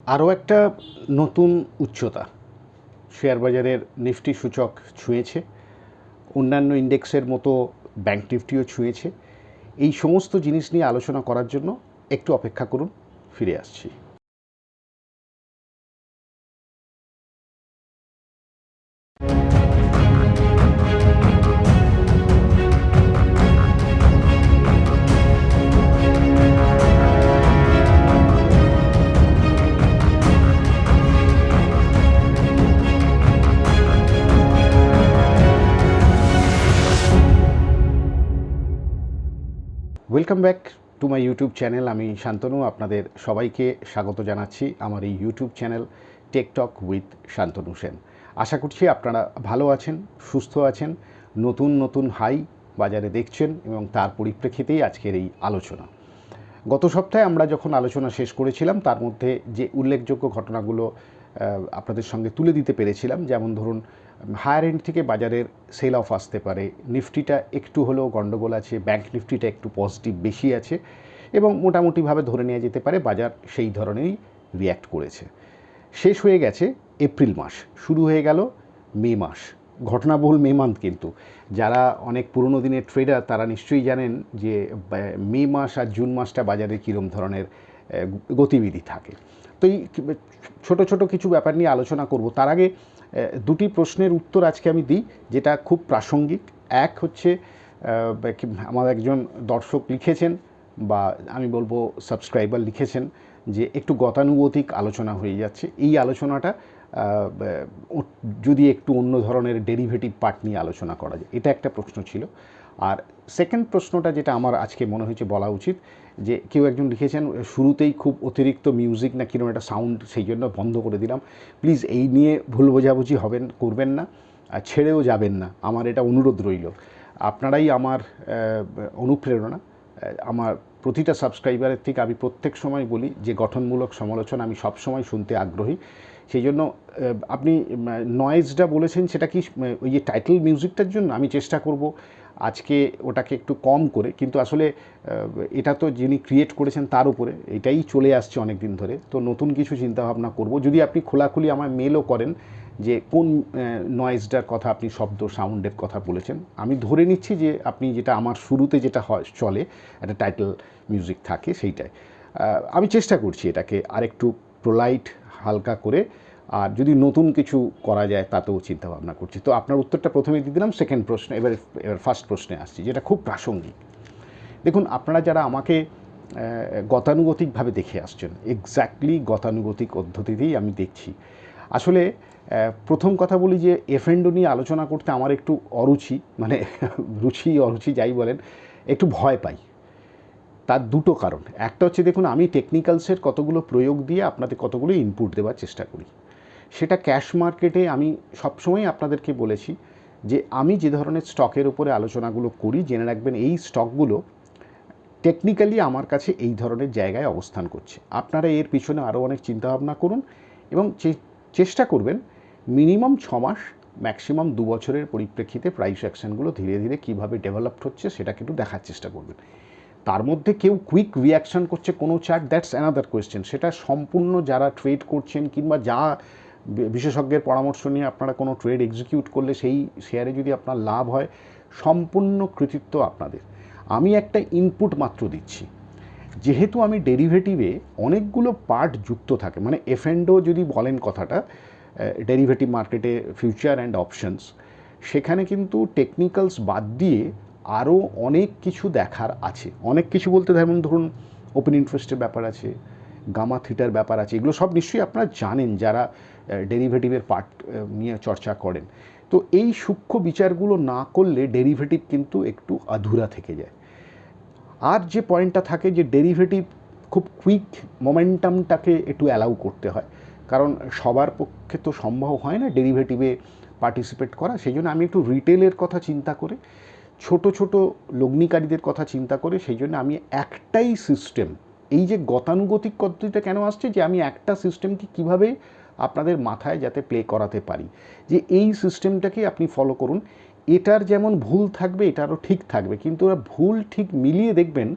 আরও একটা নতুন উচ্চতা শেয়ার বাজারের নিফটি সূচক ছুঁয়েছে, অন্যান্য ইন্ডেক্সের মতো ব্যাংক নিফটিও ছুঁয়েছে। এই সমস্ত জিনিস নিয়ে আলোচনা করার জন্য একটু অপেক্ষা করুন, ফিরে আসছি। Welcome back to my YouTube channel. আমি শান্তনু, আপনাদের সবাইকে স্বাগত জানাচ্ছি আমার এই YouTube channel TechTalk with Shantanu Sen. আশা করছি আপনারা ভালো আছেন, সুস্থ আছেন, নতুন নতুন হাই বাজারে দেখছেন এবং তার পরিপ্রেক্ষিতেই আজকের এই আলোচনা। গত সপ্তাহে আমরা যখন আলোচনা শেষ করেছিলাম তার মধ্যে যে উল্লেখযোগ্য ঘটনাগুলো আপনাদের সঙ্গে তুলে দিতে পেরেছিলাম, যেমন ধরুন হায়ার এন্ড থেকে বাজারের সেল অফ আসতে পারে, নিফটিটা একটু হলেও গণ্ডগোল আছে, ব্যাংক নিফটিটা একটু পজিটিভ বেশি আছে এবং মোটামুটিভাবে ধরে নেওয়া যেতে পারে বাজার সেই ধরনেরই রিয়্যাক্ট করেছে। শেষ হয়ে গেছে এপ্রিল মাস, শুরু হয়ে গেল মে মাস, ঘটনাবহুল মে মান্থ। কিন্তু যারা অনেক পুরনো দিনের ট্রেডার তারা নিশ্চয়ই জানেন যে মে মাস আর জুন মাসটা বাজারে কীরকম ধরনের গতিবিধি থাকে। তো এই ছোটো ছোটো কিছু ব্যাপার নিয়ে আলোচনা করব। তার আগে দুটি প্রশ্নের উত্তর আজকে আমি দিই যেটা খুব প্রাসঙ্গিক। এক হচ্ছে আমার একজন দর্শক লিখেছেন, বা আমি বলবো সাবস্ক্রাইবার লিখেছেন, যে একটু গতানুগতিক আলোচনা হয়ে যাচ্ছে, এই আলোচনাটা যদি একটু অন্য ধরনের ডেরিভেটিভ পার্ট নিয়ে আলোচনা করা যায়, এটা একটা প্রশ্ন ছিল। আর সেকেন্ড প্রশ্নটা যেটা আমার আজকে মনে হয়েছে বলা উচিত, যে কেউ একজন লিখেছেন শুরুতেই খুব অতিরিক্ত মিউজিক না কিরকম একটা সাউন্ড, সেই জন্য বন্ধ করে দিলাম। প্লিজ এই নিয়ে ভুল বোঝাবুঝি করবেন না, আর ছেড়েও যাবেন না, আমার এটা অনুরোধ রইল। আপনারাই আমার অনুপ্রেরণা। আমার প্রতিটা সাবস্ক্রাইবারের থেকে আমি প্রত্যেক সময় বলি যে গঠনমূলক সমালোচনা আমি সবসময় শুনতে আগ্রহী। সেই জন্য আপনি নয়েজটা বলেছেন, সেটা কি ওই যে টাইটেল মিউজিকটার জন্য? আমি চেষ্টা করব আজকে ওটাকে একটু কম করে, কিন্তু আসলে এটা তো যিনি ক্রিয়েট করেছেন তার উপরে, এটাই চলে আসছে অনেক দিন ধরে। তো নতুন কিছু চিন্তাভাবনা করব। যদি আপনি খোলাখুলি আমায় মেলও করেন যে কোন নয়েজটার কথা আপনি সাউন্ডের কথা বলেছেন, আমি ধরে নিচ্ছি যে আপনি যেটা আমার শুরুতে যেটা হয় চলে একটা টাইটেল মিউজিক থাকে সেইটাই। আমি চেষ্টা করছি এটাকে আরেকটু প্রোলাইট হালকা করে, আর যদি নতুন কিছু করা যায় তাতেও চিন্তাভাবনা করছি। তো আপনার উত্তরটা প্রথমে দিয়ে দিলাম। সেকেন্ড প্রশ্ন, এবার ফার্স্ট প্রশ্নে আসছি, যেটা খুব প্রাসঙ্গিক। দেখুন, আপনারা যারা আমাকে গতানুগতিকভাবে দেখে আসছেন, এক্স্যাক্টলি গতানুগতিক পদ্ধতিতেই আমি দেখছি। আসলে প্রথম কথা বলি যে এফএনডো নিয়ে আলোচনা করতে আমার একটু অরুচি, মানে রুচি অরুচি যাই বলেন, একটু ভয় পাই। তার দুটো কারণ। একটা হচ্ছে, দেখুন, আমি টেকনিক্যালসের কতগুলো প্রয়োগ দিয়ে আপনাদের কতগুলো ইনপুট দেওয়ার চেষ্টা করি। সেটা ক্যাশ মার্কেটে আমি সবসময় আপনাদেরকে বলেছি যে আমি যে ধরনের স্টকের উপরে আলোচনাগুলো করি, জেনে রাখবেন এই স্টকগুলো টেকনিক্যালি আমার কাছে এই ধরনের জায়গায় অবস্থান করছে। আপনারা এর পিছনে আরও অনেক চিন্তাভাবনা করুন এবং চেষ্টা করবেন মিনিমাম 6 মাস, ম্যাক্সিমাম 2 বছরের পরিপ্রেক্ষিতে প্রাইস অ্যাকশানগুলো ধীরে ধীরে কীভাবে ডেভেলপড হচ্ছে সেটাকে একটু দেখার চেষ্টা করবেন। তার মধ্যে কেউ কুইক রিয়াকশান করছে কোনো চার্ট, দ্যাটস অ্যানাদার কোয়েশ্চেন। সেটা সম্পূর্ণ যারা ট্রেড করছেন কিংবা যা বিশেষজ্ঞের পরামর্শ নিয়ে আপনারা কোনো ট্রেড এক্সিকিউট করলে সেই শেয়ারে যদি আপনার লাভ হয়, সম্পূর্ণ কৃতিত্ব আপনাদের। আমি একটা ইনপুট মাত্র দিচ্ছি। যেহেতু আমি ডেরিভেটিভে অনেকগুলো পার্ট যুক্ত থাকে, মানে এফএনডো যদি বলেন কথাটা, ডেরিভেটিভ মার্কেটে ফিউচার অ্যান্ড অপশনস, সেখানে কিন্তু টেকনিক্যালস বাদ দিয়ে আরও অনেক কিছু দেখার আছে। অনেক কিছু বলতে ধরুন ওপেন ইন্টারেস্টের ব্যাপার আছে, গামা থিটার ব্যাপার আছে, এগুলো সব নিশ্চয়ই আপনারা জানেন যারা ডেরিভেটিভের পার্ট নিয়ে চর্চা করেন। তো এই সূক্ষ্ম বিচারগুলো না করলে ডেরিভেটিভ কিন্তু একটু আধুরা থেকে যায়। আর যে পয়েন্টটা থাকে যে ডেরিভেটিভ খুব কুইক মোমেন্টামটাকে একটু অ্যালাউ করতে হয়, কারণ সবার পক্ষে তো সম্ভব হয় না ডেরিভেটিভে পার্টিসিপেট করা। সেই জন্য আমি একটু রিটেলের কথা চিন্তা করে, ছোট ছোট লগ্নিকারীদের কথা চিন্তা করে, সেই জন্য আমি একটাই সিস্টেম, এই যে গতানুগতিক পদ্ধতিটা কেন আসছে, যে আমি একটা সিস্টেমকে কীভাবে আপনাদের মাথায় যাতে প্লে করাতে পারি, যে এই সিস্টেমটাকে আপনি ফলো করুন। এটার যেমন ভুল থাকবে এটারও ঠিক থাকবে, কিন্তু ওরা ভুল ঠিক মিলিয়ে দেখবেন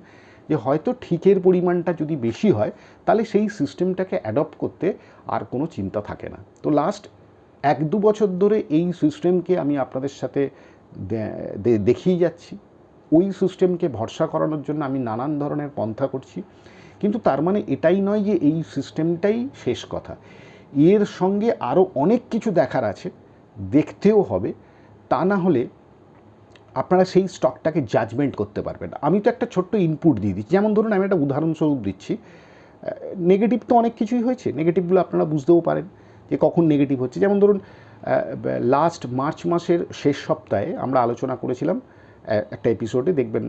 যে হয়তো ঠিকের পরিমাণটা যদি বেশি হয় তাহলে সেই সিস্টেমটাকে অ্যাডপ্ট করতে আর কোনো চিন্তা থাকে না। তো লাস্ট 1-2 বছর ধরে এই সিস্টেমকে আমি আপনাদের সাথে দেখিয়ে যাচ্ছি। ওই সিস্টেমকে ভরসা করানোর জন্য আমি নানান ধরনের পন্থা করছি, কিন্তু তার মানে এটাই নয় যে এই সিস্টেমটাই শেষ কথা। এর সঙ্গে আরও অনেক কিছু দেখার আছে, দেখতেও হবে, তা না হলে আপনারা সেই স্টকটাকে জাজমেন্ট করতে পারবেন। আমি তো একটা ছোট্ট ইনপুট দিয়ে দিচ্ছি, যেমন ধরুন আমি একটা উদাহরণস্বরূপ দিচ্ছি, নেগেটিভ তো অনেক কিছুই হয়েছে, নেগেটিভগুলো আপনারা বুঝতেও পারেন যে কখন নেগেটিভ হচ্ছে। যেমন ধরুন লাস্ট মার্চ মাসের শেষ সপ্তাহে আমরা আলোচনা করেছিলাম একটা এপিসোডে, দেখবেন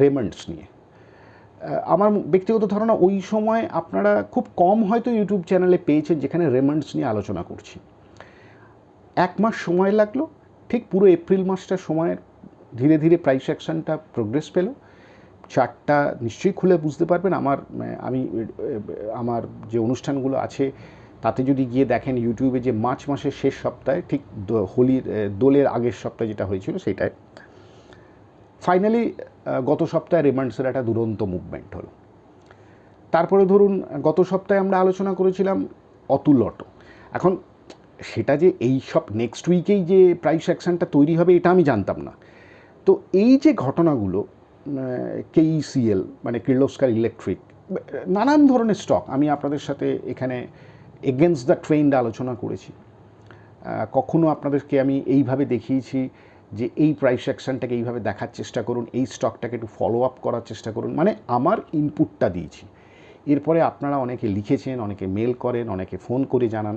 রেমন্ডস নিয়ে। আমার ব্যক্তিগত ধারণা ওই সময় আপনারা খুব কম হয়তো ইউটিউব চ্যানেলে পেয়েছেন যেখানে রেমন্ডস নিয়ে আলোচনা করছি। 1 মাস সময় লাগলো, ঠিক পুরো এপ্রিল মাসটা সময়ের ধীরে ধীরে প্রাইস অ্যাকশনটা প্রোগ্রেস পেল। চার্টটা নিশ্চয়ই খুলে বুঝতে পারবেন। আমার যে অনুষ্ঠানগুলো আছে তাতে যদি গিয়ে দেখেন ইউটিউবে, যে মার্চ মাসের শেষ সপ্তাহে ঠিক হোলির দোলের আগের সপ্তাহে যেটা হয়েছিল সেটাই ফাইনালি গত সপ্তাহে রেমান্ডসের একটা দুরন্ত মুভমেন্ট হলো। তারপরে ধরুন গত সপ্তাহে আমরা আলোচনা করেছিলাম অতুল অটো। এখন সেটা যে এই সব নেক্সট উইকেই যে প্রাইস অ্যাকশনটা তৈরি হবে এটা আমি জানতাম না। তো এই যে ঘটনাগুলো, KECL মানে কির্লোস্কার ইলেকট্রিক, নানান ধরনের স্টক আমি আপনাদের সাথে এখানে এগেনস্ট দ্য ট্রেন্ড আলোচনা করেছি। কখনো আপনাদেরকে আমি এইভাবে দেখিয়েছি যে এই প্রাইস অ্যাকশনটাকে এইভাবে দেখার চেষ্টা করুন, এই স্টকটাকে একটু ফলো আপ করার চেষ্টা করুন, মানে আমার ইনপুটটা দিয়েছি। এরপরে আপনারা অনেকে লিখেছেন, অনেকে মেল করেন, অনেকে ফোন করে জানান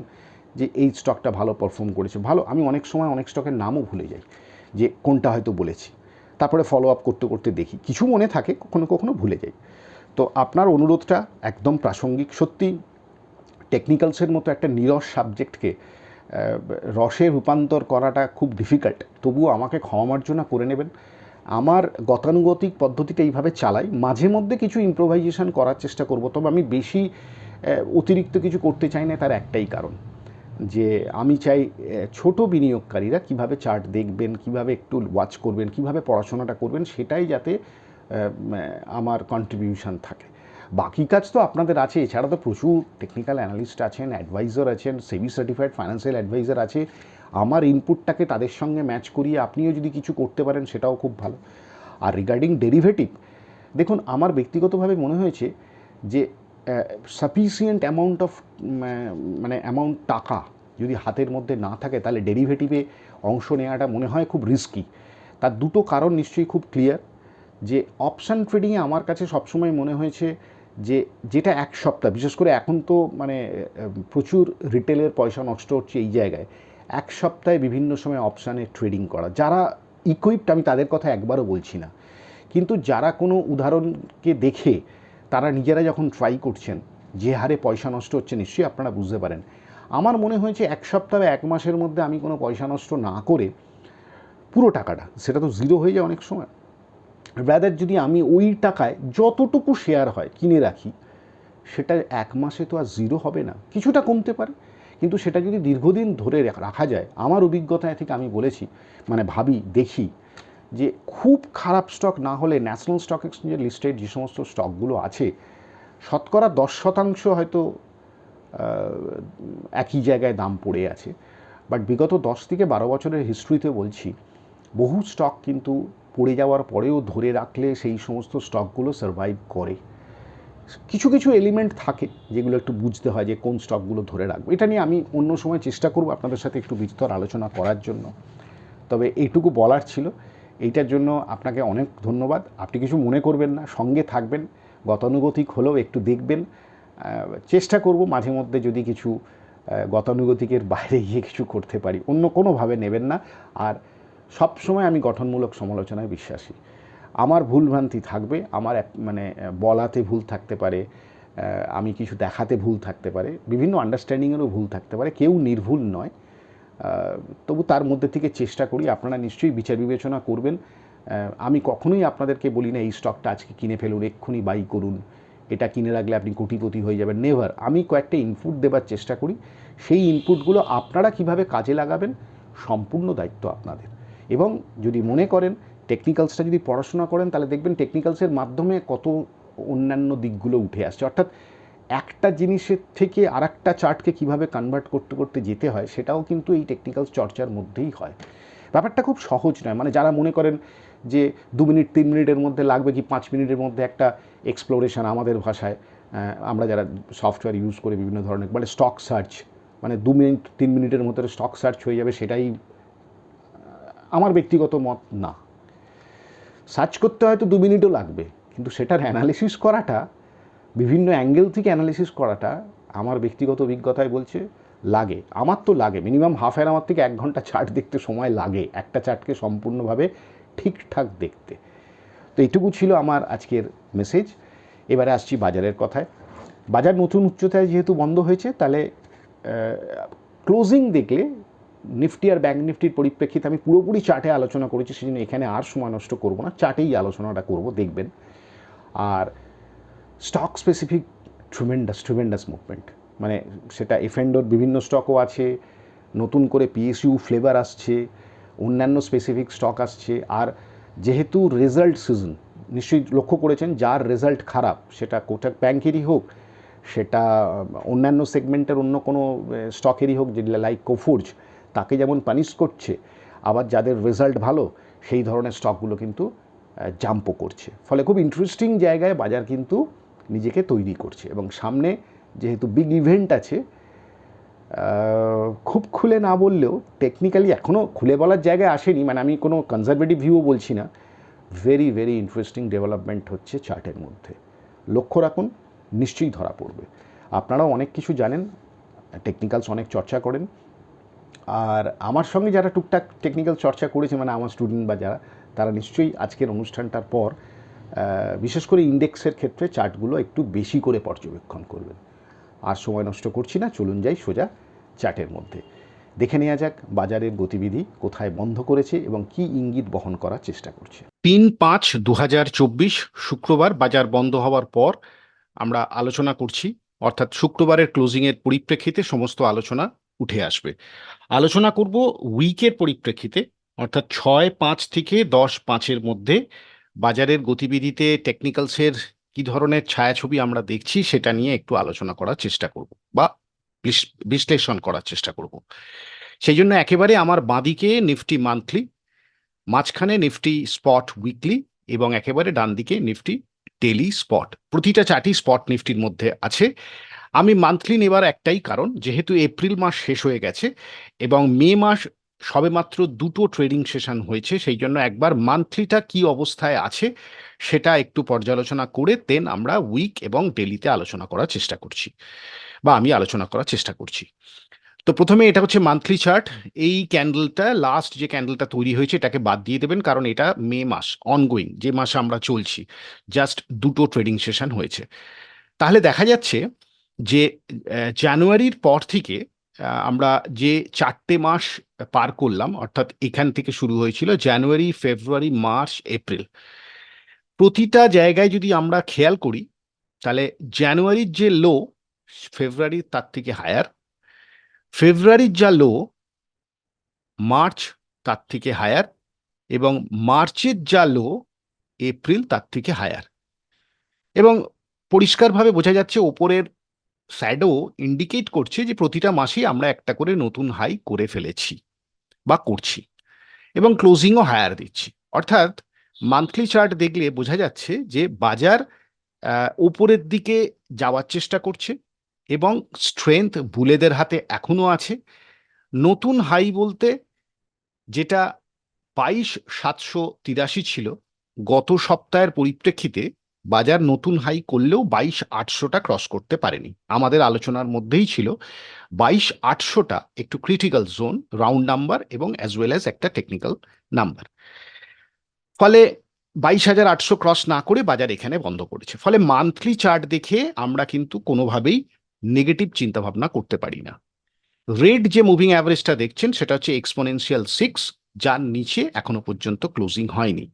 যে এই স্টকটা ভালো পারফর্ম করেছে। ভালো, আমি অনেক সময় অনেক স্টকের নামও ভুলে যাই যে কোনটা হয়তো বলেছি, তারপরে ফলো আপ করতে করতে দেখি, কিছু মনে থাকে, কখনো কখনো ভুলে যাই। তো আপনার অনুরোধটা একদম প্রাসঙ্গিক। সত্যি টেকনিক্যালসের মতো একটা নিরস সাবজেক্টকে রসে রূপান্তর করাটা খুব ডিফিকাল্ট, তবুও আমাকে ক্ষমা মার্জনা করে নেবেন। আমার গতানুগতিক পদ্ধতিটা এইভাবে চালাই, মাঝে মধ্যে কিছু ইম্প্রোভাইজেশন করার চেষ্টা করব, তবে আমি বেশি অতিরিক্ত কিছু করতে চাই না। তার একটাই কারণ যে আমি চাই ছোট বিনিয়োগকারীরা কিভাবে চার্ট দেখবেন, কিভাবে একটু ওয়াচ করবেন, কিভাবে পড়াশোনাটা করবেন, সেটাই যাতে আমার কন্ট্রিবিউশন থাকে। বাকি কাজ তো আপনাদের আছে, এছাড়া তো প্রচুর টেকনিক্যাল অ্যানালিস্ট আছেন, অ্যাডভাইজার আছেন, সেবি সার্টিফাইড ফাইন্যান্সিয়াল অ্যাডভাইজার আছে। আমার ইনপুটটাকে তাদের সঙ্গে ম্যাচ করিয়ে আপনিও যদি কিছু করতে পারেন সেটাও খুব ভালো। আর রিগার্ডিং ডেরিভেটিভ, দেখুন আমার ব্যক্তিগতভাবে মনে হয়েছে যে সাফিসিয়েন্ট অ্যামাউন্ট অফ অ্যামাউন্ট টাকা যদি হাতের মধ্যে না থাকে তাহলে ডেরিভেটিভে অংশ নেওয়াটা মনে হয় খুব রিস্কি। তার দুটো কারণ নিশ্চয়ই খুব ক্লিয়ার, যে অপশান ট্রেডিংয়ে আমার কাছে সবসময় মনে হয়েছে যে যেটা এক সপ্তাহ, বিশেষ করে এখন তো প্রচুর রিটেলের পয়সা নষ্ট হচ্ছে এই জায়গায়, এক সপ্তাহে বিভিন্ন সময় অপশানে ট্রেডিং করা, যারা ইকুইপড আমি তাদের কথা একবারও বলছি না, কিন্তু যারা কোনো উদাহরণকে দেখে তারা নিজেরা যখন ট্রাই করছেন, যে হারে পয়সা নষ্ট হচ্ছে নিশ্চয়ই আপনারা বুঝতে পারেন। আমার মনে হয়েছে এক সপ্তাহে 1 মাসের মধ্যে আমি কোনো পয়সা নষ্ট না করে পুরো টাকাটা, সেটা তো জিরো হয়ে যায় অনেক সময়, রাদার যদি আমি ওই টাকায় যতটুকু শেয়ার হয় কিনে রাখি, সেটা 1 মাসে তো আর জিরো হবে না, কিছুটা কমতে পারে, কিন্তু সেটা যদি দীর্ঘদিন ধরে রাখা যায়, আমার অভিজ্ঞতায় থেকে আমি বলেছি, ভাবি দেখি যে খুব খারাপ স্টক না হলে ন্যাশনাল স্টক এক্সচেঞ্জের লিস্টেড যে সমস্ত স্টকগুলো আছে, শতকরা 10% হয়তো একই জায়গায় দাম পড়ে আছে। বাট বিগত 10 থেকে 12 বছরের হিস্ট্রিতে বলছি, বহু স্টক কিন্তু পড়ে যাওয়ার পরেও ধরে রাখলে সেই সমস্ত স্টকগুলো সার্ভাইভ করে। কিছু কিছু এলিমেন্ট থাকে যেগুলো একটু বুঝতে হয় যে কোন স্টকগুলো ধরে রাখবো। এটা নিয়ে আমি অন্য সময় চেষ্টা করব আপনাদের সাথে একটু বিস্তর আলোচনা করার জন্য, তবে এইটুকু বলার ছিল। এইটার জন্য আপনাকে অনেক ধন্যবাদ। আপনি কিছু মনে করবেন না, সঙ্গে থাকবেন, গতানুগতিক হলেও একটু দেখবেন। চেষ্টা করব মাঝে মধ্যে যদি কিছু গতানুগতিকের বাইরে গিয়ে কিছু করতে পারি, অন্য কোনোভাবে নেবেন না। আর সব সময় আমি গঠনমূলক সমালোচনায় বিশ্বাসী। আমার ভুলভ্রান্তি থাকবে, আমার বলাতে ভুল থাকতে পারে, আমি কিছু দেখাতে ভুল থাকতে পারে, বিভিন্ন আন্ডারস্ট্যান্ডিংয়েরও ভুল থাকতে পারে, কেউ নির্ভুল নয়। তবু তার মধ্যে থেকে চেষ্টা করি, আপনারা নিশ্চয়ই বিচার বিবেচনা করবেন। আমি কখনোই আপনাদেরকে বলি না এই স্টকটা আজকে কিনে ফেলুন, এক্ষুনি বাই করুন, এটা কিনে রাখলে আপনি কোটিপতি হয়ে যাবেন, নেভার। আমি কয়েকটা ইনপুট দেবার চেষ্টা করি, সেই ইনপুটগুলো আপনারা কিভাবে কাজে লাগাবেন সম্পূর্ণ দায়িত্ব আপনাদের। এবং যদি মনে করেন টেকনিক্যালসটা যদি পড়াশোনা করেন, তাহলে দেখবেন টেকনিক্যালসের মাধ্যমে কত অন্যান্য দিকগুলো উঠে আসছে। অর্থাৎ একটা জিনিসের থেকে আর একটা চার্টকে কীভাবে কনভার্ট করতে করতে যেতে হয় সেটাও কিন্তু এই টেকনিক্যাল চর্চার মধ্যেই হয়। ব্যাপারটা খুব সহজ নয়। মানে যারা মনে করেন যে 2 মিনিট 3 মিনিটের মধ্যে লাগবে কি 5 মিনিটের মধ্যে একটা এক্সপ্লোরেশন, আমাদের ভাষায় আমরা যারা সফটওয়্যার ইউজ করে বিভিন্ন ধরনের মানে স্টক সার্চ, মানে 2 মিনিট 3 মিনিটের মধ্যে স্টক সার্চ হয়ে যাবে, সেটাই আমার ব্যক্তিগত মত না। সার্চ করতে হয়তো 2 মিনিটও লাগবে, কিন্তু সেটার অ্যানালিসিস করাটা, বিভিন্ন অ্যাঙ্গেল থেকে অ্যানালিসিস করাটা আমার ব্যক্তিগত অভিজ্ঞতায় বলছে লাগে। আমার তো লাগে মিনিমাম হাফ অ্যান আওয়ার থেকে 1 ঘন্টা চার্ট দেখতে সময় লাগে, একটা চার্টকে সম্পূর্ণভাবে ঠিকঠাক দেখতে। তো এইটুকু ছিল আমার আজকের মেসেজ। এবারে আসছি বাজারের কথায়। বাজার নতুন উচ্চতায় যেহেতু বন্ধ হয়েছে, তাহলে ক্লোজিং দেখলে নিফটি আর ব্যাঙ্ক নিফটির পরিপ্রেক্ষিতে আমি পুরোপুরি চার্টে আলোচনা করেছি, সেজন্য এখানে আর সময় নষ্ট করবো না, চার্টেই আলোচনাটা করব, দেখবেন। আর স্টক স্পেসিফিক ট্রিমেন্ডাস মুভমেন্ট, মানে সেটা এফএন্ডোর বিভিন্ন স্টকও আছে, নতুন করে পিএসইউ ফ্লেভার আসছে, অন্যান্য স্পেসিফিক স্টক আসছে। আর যেহেতু রেজাল্ট সিজন, নিশ্চয়ই লক্ষ্য করেছেন, যার রেজাল্ট খারাপ, সেটা কোটাক ব্যাংকেরই হোক, সেটা অন্যান্য সেগমেন্টের অন্য কোনো স্টকেরই হোক, যে লাইক কোফোর্জ, তাকে যেমন পানিশ করছে, আবার যাদের রেজাল্ট ভালো সেই ধরনের স্টকগুলো কিন্তু জাম্পও করছে। ফলে খুব ইন্টারেস্টিং জায়গায় বাজার কিন্তু নিজেকে তৈরি করছে। এবং সামনে যেহেতু বিগ ইভেন্ট আছে, খুব খুলে না বললেও টেকনিক্যালি এখনও খুলে বলার জায়গায় আসেনি, মানে আমি কোনো কনজারভেটিভ ভিউও বলছি না, ভেরি ভেরি ইন্টারেস্টিং ডেভেলপমেন্ট হচ্ছে চার্টের মধ্যে। লক্ষ্য রাখুন, নিশ্চয়ই ধরা পড়বে। আপনারাও অনেক কিছু জানেন, টেকনিক্যালস অনেক চর্চা করেন, আর আমার সঙ্গে যারা টুকটাক টেকনিক্যাল চর্চা করেছে, মানে আমার স্টুডেন্ট বা যারা, তারা নিশ্চয়ই আজকের অনুষ্ঠানটার পর বিশেষ করে ইন্ডেক্সের ক্ষেত্রে চার্টগুলো একটু বেশি করে পর্যবেক্ষণ করবেন। আর সময় নষ্ট করছি না, চলুন যাই সোজা চার্টের মধ্যে। দেখে নেওয়া যাক বাজারের গতিবিধি কোথায় বন্ধ করেছে এবং কি ইঙ্গিত বহন করার চেষ্টা করছে। 3/5/2024 শুক্রবার বাজার বন্ধ হওয়ার পর আমরা আলোচনা করছি, অর্থাৎ শুক্রবারের ক্লোজিংয়ের পরিপ্রেক্ষিতে সমস্ত আলোচনা উঠে আসবে। আলোচনা করব উইকের পরিপ্রেক্ষিতে, অর্থাৎ 6/5 থেকে 10/5-এর মধ্যে বাজারের গতিবিধিতে টেকনিক্যালসের কি ধরনের ছায়াছবি আমরা দেখছি সেটা নিয়ে একটু আলোচনা করার চেষ্টা করব বা বিশ্লেষণ করার চেষ্টা করব। সেই জন্য একেবারে আমার বাঁদিকে নিফটি মান্থলি, মাঝখানে নিফটি স্পট উইকলি এবং একেবারে ডান দিকে নিফটি ডেলি স্পট। প্রতিটা চার্টই স্পট নিফটির মধ্যে আছে। আমি মান্থলি নেবার একটাই কারণ, যেহেতু এপ্রিল মাস শেষ হয়ে গেছে এবং মে মাস সবেমাত্র 2টো ট্রেডিং সেশন হয়েছে, সেই জন্য একবার মান্থলিটা কি অবস্থায় আছে সেটা একটু পর্যালোচনা করে দেন আমরা উইক এবং ডেলিতে আলোচনা করার চেষ্টা করছি, বা আমি আলোচনা করার চেষ্টা করছি। তো প্রথমে এটা হচ্ছে মান্থলি চার্ট। এই ক্যান্ডেলটা, লাস্ট যে ক্যান্ডেলটা তৈরি হয়েছে, এটাকে বাদ দিয়ে দেবেন, কারণ এটা মে মাস অনগোয়িং, যে মাসে আমরা চলছি, জাস্ট 2টো ট্রেডিং সেশন হয়েছে। তাহলে দেখা যাচ্ছে যে জানুয়ারির পর থেকে আমরা যে 4টে মাস পার করলাম, অর্থাৎ এখান থেকে শুরু হয়েছিল জানুয়ারি, ফেব্রুয়ারি, মার্চ, এপ্রিল, প্রতিটা জায়গায় যদি আমরা খেয়াল করি, তাহলে জানুয়ারির যে লো ফেব্রুয়ারির তার থেকে হায়ার, ফেব্রুয়ারির যা লো মার্চ তার থেকে হায়ার, এবং মার্চের যা লো এপ্রিল তার থেকে হায়ার। এবং পরিষ্কারভাবে বোঝা যাচ্ছে ওপরের শ্যাডো ইন্ডিকেট করছে যে প্রতিটা মাসেই আমরা একটা করে নতুন হাই করে ফেলেছি বা করছি, এবং ক্লোজিংও হায়ার দিচ্ছি। অর্থাৎ মান্থলি চার্ট দেখলে বোঝা যাচ্ছে যে বাজার উপরের দিকে যাওয়ার চেষ্টা করছে এবং স্ট্রেংথ বুলেদের হাতে এখনো আছে। নতুন হাই বলতে যেটা 22,783 ছিল, গত সপ্তাহের পরিপ্রেক্ষিতে বাজার নতুন হাই করলেও 22,800টা ক্রস করতে পারেনি। আমাদের আলোচনার মধ্যেই ছিল 22,800টা একটু ক্রিটিক্যাল জোন, রাউন্ড নাম্বার এবং অ্যাজ ওয়েল অ্যাজ একটা টেকনিক্যাল নাম্বার। ফলে 22,800 ক্রস না করে বাজার এখানে বন্ধ করেছে। ফলে মান্থলি চার্ট দেখে আমরা কিন্তু কোনোভাবেই নেগেটিভ চিন্তাভাবনা করতে পারি না। রেড যে মুভিং অ্যাভারেজটা দেখছেন সেটা হচ্ছে এক্সপোনেনশিয়াল 6, যার নিচে এখনো পর্যন্ত ক্লোজিং হয়নি।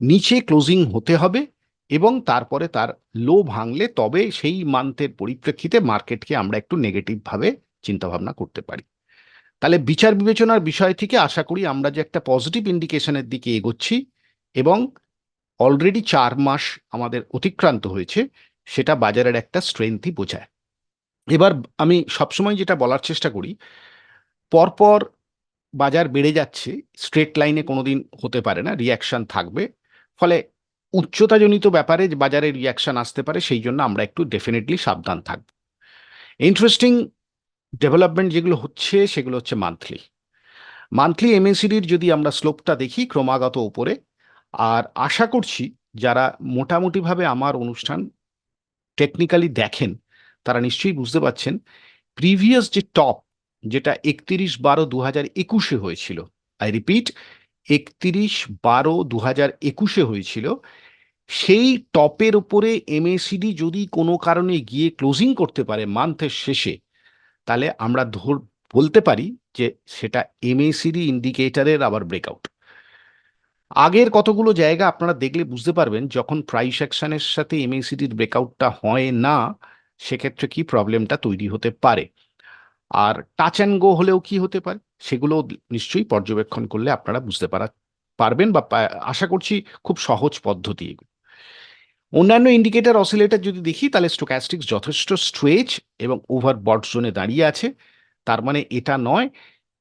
নিচে ক্লোজিং হতে হবে এবং তারপরে তার লো ভাঙলে তবে সেই মান্থের পরিপ্রেক্ষিতে মার্কেটকে আমরা একটু নেগেটিভভাবে চিন্তাভাবনা করতে পারি। তাহলে বিচার বিবেচনার বিষয় থেকে আশা করি আমরা যে একটা পজিটিভ ইন্ডিকেশনের দিকে এগোচ্ছি এবং অলরেডি 4 মাস আমাদের অতিক্রান্ত হয়েছে, সেটা বাজারের একটা স্ট্রেংথই বোঝায়। এবার আমি সবসময় যেটা বলার চেষ্টা করি, পরপর বাজার বেড়ে যাচ্ছে, স্ট্রেট লাইনে কোনোদিন হতে পারে না, রিয়াকশন থাকবে। ফলে উচ্চতাজনিত ব্যাপারে যে বাজারে রিয়াকশন আসতে পারে, সেই জন্য আমরা একটু ডেফিনেটলি সাবধান থাকব। ইন্টারেস্টিং ডেভেলপমেন্ট যেগুলো হচ্ছে সেগুলো হচ্ছে মান্থলি মান্থলি এমএসিডির যদি আমরা স্লোপটা দেখি ক্রমাগত উপরে। আর আশা করছি যারা মোটামুটিভাবে আমার অনুষ্ঠান টেকনিক্যালি দেখেন, তারা নিশ্চয়ই বুঝতে পারছেন প্রিভিয়াস যে টপ, যেটা 31/12/2021 হয়েছিল, আই রিপিট 31/12/2021 হয়েছিল, সেই টপের উপরে এমএসিডি যদি কোনো কারণে গিয়ে ক্লোজিং করতে পারে মান্থের শেষে, তাহলে আমরা বলতে পারি যে সেটা এমএসিডি ইন্ডিকেটরের আবার ব্রেকআউট। আগের কতগুলো জায়গা আপনারা দেখলে বুঝতে পারবেন, যখন প্রাইস অ্যাকশনের সাথে এমএসিডির ব্রেকআউটটা হয় না, সেক্ষেত্রে কি প্রবলেমটা তৈরি হতে পারে। আর টাচ অ্যান্ড গো হলেও কি হতে পারে, সেগুলো নিশ্চয়ই পর্যবেক্ষণ করলে আপনারা বুঝতে পারবেন, বা আশা করছি খুব সহজ পদ্ধতি এগুলো। অন্যান্য ইন্ডিকেটর অসিলেটর যদি দেখি, তাহলে স্টোক্যাস্টিক্স যথেষ্ট স্ট্রেচ এবং ওভারবট জোনে দাঁড়িয়ে আছে। তার মানে এটা নয়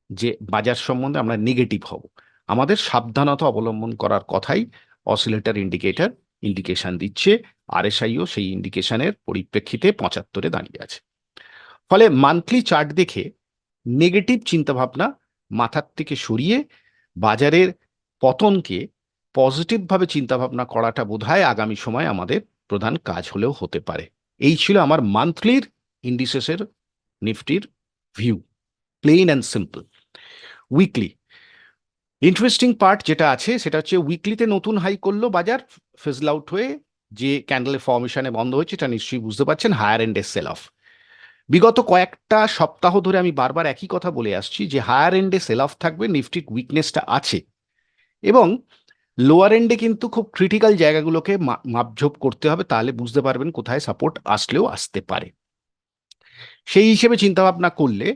যে বাজার সম্বন্ধে আমরা নেগেটিভ হব। আমাদের সাবধানতা অবলম্বন করার কথাই অসিলেটর ইন্ডিকেটর ইন্ডিকেশন দিচ্ছে। আরএসআইও সেই ইন্ডিকেশনের পরিপ্রেক্ষিতে 75-এ দাঁড়িয়ে আছে। ফলে মান্থলি চার্ট দেখে নেগেটিভ চিন্তাভাবনা মাথার থেকে সরিয়ে বাজারের পতনকে পজিটিভভাবে চিন্তাভাবনা করাটা বোধহয় আগামী সময় আমাদের প্রধান কাজ হলেও হতে পারে। এই ছিল আমার মান্থলির ইন্ডিসেসের নিফটির view, plain and simple. Weekly interesting part যেটা আছে সেটা হচ্ছে উইকলিতে নতুন হাই করলো বাজার, ফিজল আউট হয়ে যে ক্যান্ডেলের ফর্মেশনে বন্ধ হয়েছে, এটা নিশ্চয়ই বুঝতে পারছেন হায়ার এন্ডে সেল অফ। বিগত কয়েকটা সপ্তাহ ধরে আমি বারবার একই কথা বলে আসছি যে হায়ার এন্ডে সেল অফ থাকবে, নিফটির উইকনেসটা আছে, এবং লোয়ার এন্ডে কিন্তু খুব ক্রিটিক্যাল জায়গাগুলোকে মাপঝোপ করতে হবে, তাহলে বুঝতে পারবেন কোথায় সাপোর্ট আসলেও আসতে পারে। সেই হিসেবে চিন্তাভাবনা করলে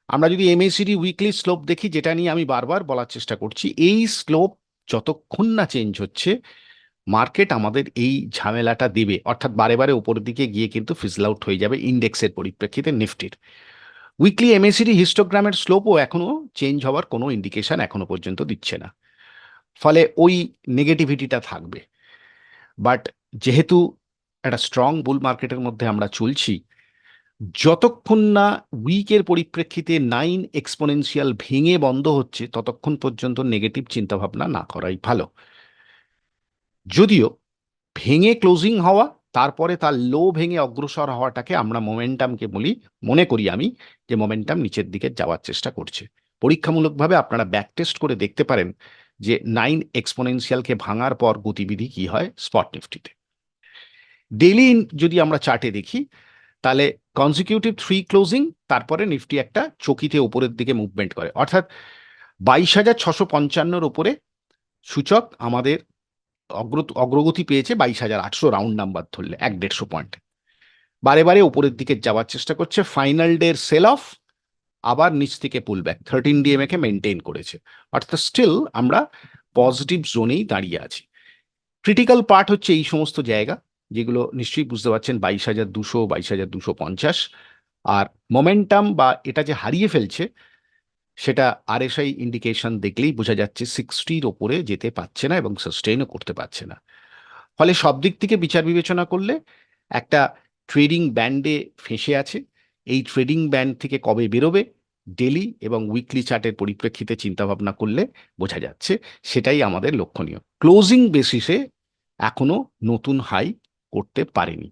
আমরা যদি এমএসিডি উইকলি স্লোপ দেখি, যেটা নিয়ে আমি বারবার বলার চেষ্টা করছি, এই স্লোপ যতক্ষণ না চেঞ্জ হচ্ছে, মার্কেট আমাদের এই ঝামেলাটা দেবে, অর্থাৎ বারে বারে উপরের দিকে গিয়ে কিন্তু ফিজল আউট হয়ে যাবে ইন্ডেক্সের পরিপ্রেক্ষিতে নিফটির। উইকলি এমএসিডি হিস্টোগ্রামের স্লোপও এখনো চেঞ্জ হওয়ার কোনো ইন্ডিকেশন এখনো পর্যন্ত দিচ্ছে না, ফলে ওই নেগেটিভিটিটা থাকবে। বাট যেহেতু একটা স্ট্রং বুল মার্কেটের মধ্যে আমরা চলছি, যতক্ষণ না উইকের পরিপ্রেক্ষিতে 9 এক্সপোনেনশিয়াল ভেঙে বন্ধ হচ্ছে, ততক্ষণ পর্যন্ত নেগেটিভ চিন্তাভাবনা না করাই ভালো। যদিও ভেঙে ক্লোজিং হওয়া, তারপরে তার লো ভেঙে অগ্রসর হওয়াটাকে আমরা মোমেন্টামকে বলি, মনে করি আমি যে মোমেন্টাম নিচের দিকে যাওয়ার চেষ্টা করছে। পরীক্ষামূলকভাবে আপনারা ব্যাক টেস্ট করে দেখতে পারেন যে 9 এক্সপোনেনশিয়ালকে ভাঙার পর গতিবিধি কি হয় স্পট নিফটিতে। ডেইলি যদি আমরা চার্টে দেখি, তাহলে কনজিকিউটিভ 3 ক্লোজিং, তারপরে নিফটি একটা চকিতে উপরের দিকে মুভমেন্ট করে, অর্থাৎ 22,655-র উপরে সূচক আমাদের অগ্রগতি পেয়েছে 22,800, রাউন্ড নাম্বার ধরলে 1-150 পয়েন্ট। বারে বারে উপরের দিকে যাওয়ার চেষ্টা করছে, ফাইনাল ডের সেল অফ, আবার নিচ থেকে পুল ব্যাক 13 ডিএমএ কে মেনটেন করেছে, অর্থাৎ স্টিল আমরা পজিটিভ জোনেই দাঁড়িয়ে আছি। ক্রিটিক্যাল পার্ট হচ্ছে এই সমস্ত জায়গা, যেগুলো নিশ্চয়ই বুঝতে পারছেন 22,200, 22,250। আর মোমেন্টাম বা এটা যে হারিয়ে ফেলছে, সেটা আরএসআই ইন্ডিকেশন দেখলেই বোঝা যাচ্ছে 60-র ওপরে যেতে পারছে না এবং সাস্টেইনও করতে পারছে না। ফলে সব দিক থেকে বিচার বিবেচনা করলে একটা ট্রেডিং ব্যান্ডে ফেঁসে আছে। এই ট্রেডিং ব্যান্ড থেকে কবে বেরোবে, ডেলি এবং উইকলি চার্টের পরিপ্রেক্ষিতে চিন্তাভাবনা করলে বোঝা যাচ্ছে, সেটাই আমাদের লক্ষণীয়। ক্লোজিং বেসিসে এখনো নতুন হাই করতে পারেনি,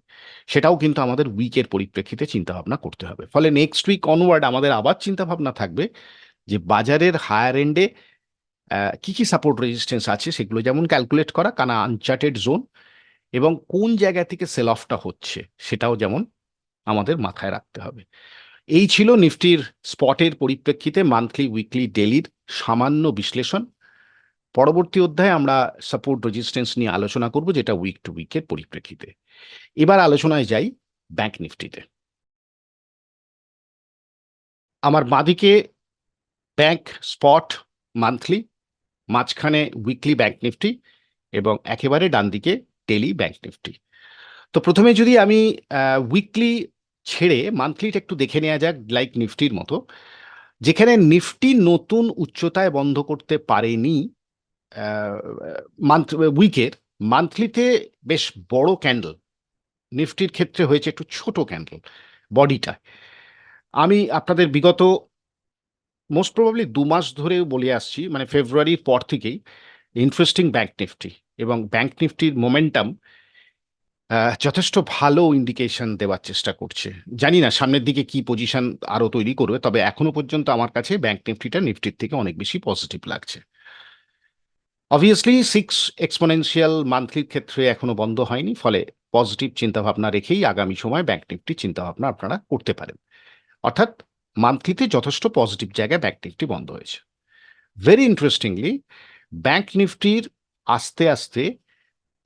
সেটাও কিন্তু আমাদের উইকের পরিপ্রেক্ষিতে চিন্তাভাবনা করতে হবে। ফলে নেক্সট উইক অনওয়ার্ড আমাদের আবার চিন্তাভাবনা থাকবে যে বাজারের হায়ার এন্ডে কি কি সাপোর্ট রেজিস্ট্যান্স আছে, সেগুলো যেমন ক্যালকুলেট করা, কারণ আনচার্টেড জোন, এবং কোন জায়গা থেকে সেল অফটা হচ্ছে সেটাও যেমন আমাদের মাথায় রাখতে হবে। এই ছিল নিফটির স্পটের পরিপ্রেক্ষিতে মান্থলি, উইকলি, ডেলির সামান্য বিশ্লেষণ। পরবর্তী অধ্যায়ে আমরা সাপোর্ট রেজিস্ট্যান্স নিয়ে আলোচনা করব, যেটা উইক টু উইকের পরিপ্রেক্ষিতে। এবার আলোচনায় যাই ব্যাংক নিফটিতে। আমার বাঁদিকে ব্যাংক স্পট মান্থলি, মাঝখানে উইকলি ব্যাংক নিফটি, এবং একেবারে ডান দিকে ডেলি ব্যাংক নিফটি। তো প্রথমে যদি আমি উইকলি ছেড়ে মান্থলিটা একটু দেখে নেওয়া যাক, লাইক নিফটির মতো, যেখানে নিফটি নতুন উচ্চতায় বন্ধ করতে পারেনি মান্থ উইকের, মান্থলিতে বেশ বড় ক্যান্ডেল, নিফটির ক্ষেত্রে হয়েছে একটু ছোট ক্যান্ডেল বডিটা। আমি আপনাদের বিগত মোস্ট প্রবাবলি 2 মাস ধরে বলে আসছি, মানে ফেব্রুয়ারির পর থেকেই ইন্টারেস্টিং ব্যাংক নিফটি, এবং ব্যাংক নিফটির মোমেন্টাম যথেষ্ট ভালো ইন্ডিকেশন দেওয়ার চেষ্টা করছে। জানি না সামনের দিকে কি পজিশন আরো তৈরি করবে, তবে এখনো পর্যন্ত আমার কাছে ব্যাংক নিফটিটা নিফটির থেকে অনেক বেশি পজিটিভ লাগছে। অবভিয়াসলি 6 এক্সপোনেনশিয়াল মান্থলির ক্ষেত্রে এখনো বন্ধ হয়নি, ফলে পজিটিভ চিন্তাভাবনা রেখেই আগামী সময় ব্যাংক নিফটি চিন্তাভাবনা আপনারা করতে পারেন। অর্থাৎ মান্থলিতে যথেষ্ট পজিটিভ জায়গায় ব্যাংক নিফটি বন্ধ হয়েছে। ভেরি ইন্টারেস্টিংলি, ব্যাংক নিফটির আস্তে আস্তে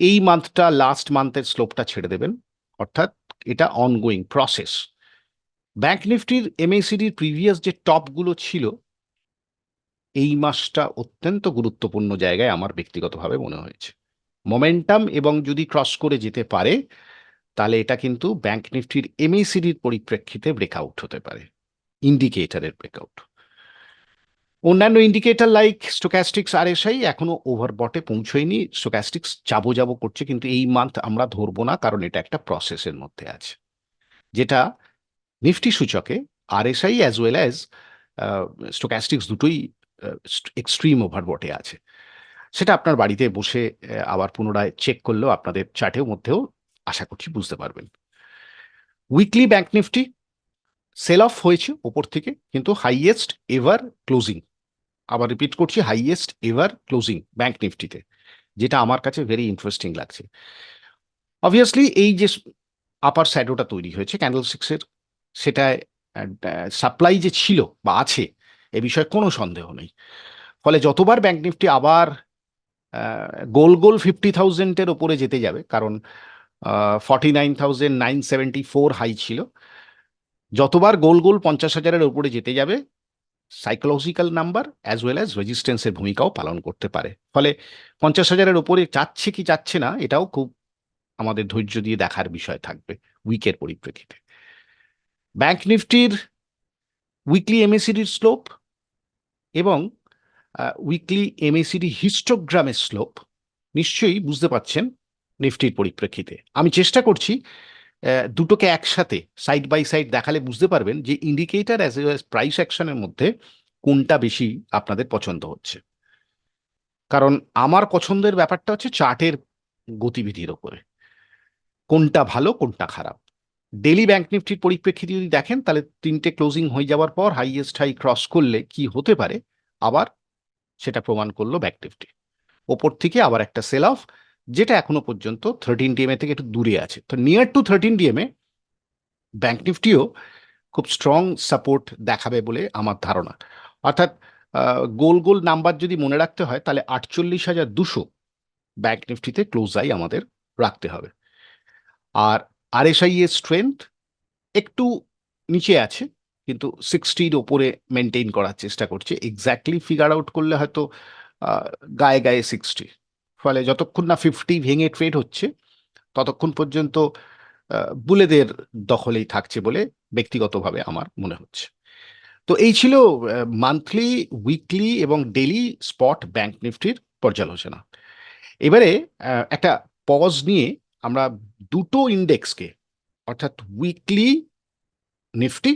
এই মান্থটা লাস্ট মান্থের স্লোপটা ছেড়ে দেবেন, অর্থাৎ এটা অনগোয়িং প্রসেস। ব্যাংক নিফটির এমএসিডির প্রিভিয়াস যে টপগুলো ছিল, এই মাসটা অত্যন্ত গুরুত্বপূর্ণ জায়গায় আমার ব্যক্তিগতভাবে মনে হয়েছে। মোমেন্টাম এবং যদি ক্রস করে যেতে পারে, তাহলে এটা কিন্তু ব্যাংক নিফটির এমএসিডির পরিপ্রেক্ষিতে ব্রেকআউট হতে পারে, ইন্ডিকেটরের ব্রেকআউট। অন্যান্য ইন্ডিকেটর লাইক স্টোক্যাস্টিক্স আরএসআই এখনো ওভারবটে পৌঁছয়নি, স্টোক্যাস্টিক্স যাবো করছে, কিন্তু এই মান্থ আমরা ধরবো না, কারণ এটা একটা প্রসেসের মধ্যে আছে, যেটা নিফটি সূচকে আরএসআই অ্যাজ ওয়েল অ্যাজ স্টোক্যাস্টিক্স দুটোই এক্সট্রিম ওভারবটে আছে। সেটা আপনার বাড়িতে বসে আবার পুনরায় চেক করলেও আপনাদের চার্টের মধ্যেও আশা করছি বুঝতে পারবেন। Weekly bank Nifty sell off হয়েছে ওপর থেকে, কিন্তু হাইয়েস্ট এভার ক্লোজিং, আবার রিপিট করছি, হাইয়েস্ট এভার ক্লোজিং ব্যাংক নিফটিতে, যেটা আমার কাছে ভেরি ইন্টারেস্টিং লাগছে। অবভিয়াসলি এই যে আপার শ্যাডোটা তৈরি হয়েছে ক্যান্ডেল সিক্সের, সেটায় সাপ্লাই যে ছিল বা আছে এ বিষয়ে কোনো সন্দেহ নেই। ফলে যতবার ব্যাংক নিফটি আবার গোল গোল 50,000-এর ওপরে যেতে যাবে, কারণ 49,974 হাই ছিল, যতবার গোল গোল 50,000-এর ওপরে যেতে যাবে, psychological number as well as রেজিস্ট্যান্সের ভূমিকাও পালন করতে পারে। ফলে 50,000-এর ওপরে যাচ্ছে কি যাচ্ছে না, এটাও খুব আমাদের ধৈর্য দিয়ে দেখার বিষয় থাকবে উইকের পরিপ্রেক্ষিতে। ব্যাংক নিফটির উইকলি এমএসিডির স্লোপ এবং উইকলি এমএসিডি হিস্টোগ্রামের স্লোপ নিশ্চয়ই বুঝতে পাচ্ছেন নিফটির পরিপ্রেক্ষিতে। আমি চেষ্টা করছি দুটোকে একসাথে সাইড বাই সাইড দেখালে বুঝতে পারবেন যে indicator as well as price অ্যাকশনের মধ্যে কোনটা বেশি আপনাদের পছন্দ হচ্ছে। কারণ আমার পছন্দের ব্যাপারটা হচ্ছে চার্টের গতিবিধির ওপরে, কোনটা ভালো কোনটা খারাপ। ডেলি ব্যাংক নিফটির পরিপ্রেক্ষিতে যদি দেখেন, তাহলে 3টে ক্লোজিং হয়ে যাওয়ার পর হাইয়েস্ট হাই ক্রস করলে কি হতে পারে, আবার সেটা প্রমাণ করলো ব্যাংক নিফটি। ওপর থেকে আবার একটা সেল অফ, যেটা এখনো পর্যন্ত 13 ডিএমএ থেকে একটু দূরে আছে। তো নিয়ার টু 13 ডিএমএ ব্যাংক নিফটিও খুব স্ট্রং সাপোর্ট দেখাবে বলে আমার ধারণা। অর্থাৎ গোল গোল নাম্বার যদি মনে রাখতে হয়, তাহলে 48,200 ব্যাংক নিফটিতে ক্লোজ আই আমাদের রাখতে হবে। আর আরএসআই এর স্ট্রেংথ একটু নিচে আছে, কিন্তু 60-র ওপরে মেনটেন করার চেষ্টা করছে। এক্স্যাক্টলি ফিগার আউট করলে হয়তো গায়ে গায়ে 60, ফলে যতক্ষণ না 50 ভেঙে ট্রেড হচ্ছে, ততক্ষণ পর্যন্ত বুলেদের দখলেই থাকছে বলে ব্যক্তিগতভাবে আমার মনে হচ্ছে। তো এই ছিল মান্থলি, উইকলি এবং ডেলি স্পট ব্যাংক নিফটির পর্যালোচনা। এবারে একটা পজ নিয়ে আমরা দুটো ইন্ডেক্সকে, অর্থাৎ উইকলি নিফটি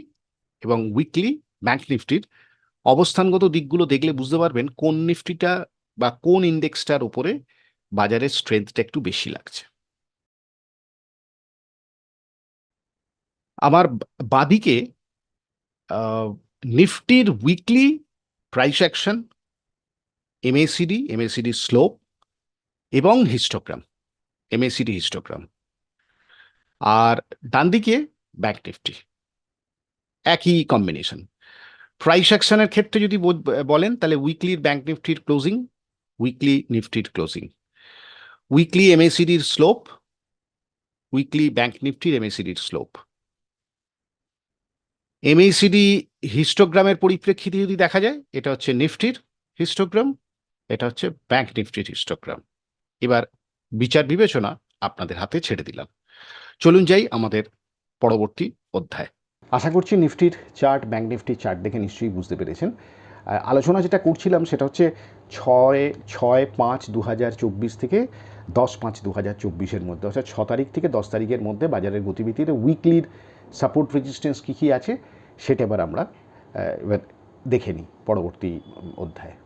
এবং উইকলি ব্যাংক নিফটির অবস্থানগত দিকগুলো দেখলে বুঝতে পারবেন কোন নিফটিটা বা কোন ইন্ডেক্সটার উপরে বাজারের স্ট্রেংথটা একটু বেশি লাগছে। আমার বাদিকে নিফটির weekly price action, MACD slope এবং হিস্টোগ্রাম, এমএসিডি হিস্টোগ্রাম। আর ডান দিকে ব্যাংক নিফটি, একই কম্বিনেশন। প্রাইস অ্যাকশনের ক্ষেত্রে যদি বলেন, তাহলে উইকলির ব্যাংক নিফটির ক্লোজিং, উইকলি নিফটির ক্লোজিং, উইকলি এমএসিডির স্লোপ, উইকলি ব্যাংক নিফটির এমএসিডির স্লোপ। এমএসিডি হিস্টোগ্রামের পরিপ্রেক্ষিতে যদি দেখা যায়, এটা হচ্ছে নিফটির হিস্টোগ্রাম, এটা হচ্ছে ব্যাংক নিফটির হিস্টোগ্রাম। এবার বিচার বিবেচনা আপনাদের হাতে ছেড়ে দিলাম। চলুন যাই আমাদের পরবর্তী অধ্যায়। আশা করছি নিফটির চার্ট, ব্যাঙ্ক নিফটির চার্ট দেখে নিশ্চয়ই বুঝতে পেরেছেন। আলোচনা যেটা করছিলাম সেটা হচ্ছে 6/5/2024 থেকে 10/5/2024 মধ্যে, অর্থাৎ 6 তারিখ থেকে 10 তারিখের মধ্যে বাজারের গতিবিধিতে উইকলির সাপোর্ট রেজিস্ট্যান্স কী কী আছে সেটা এবার আমরা এবার দেখে নিই পরবর্তী অধ্যায়ে।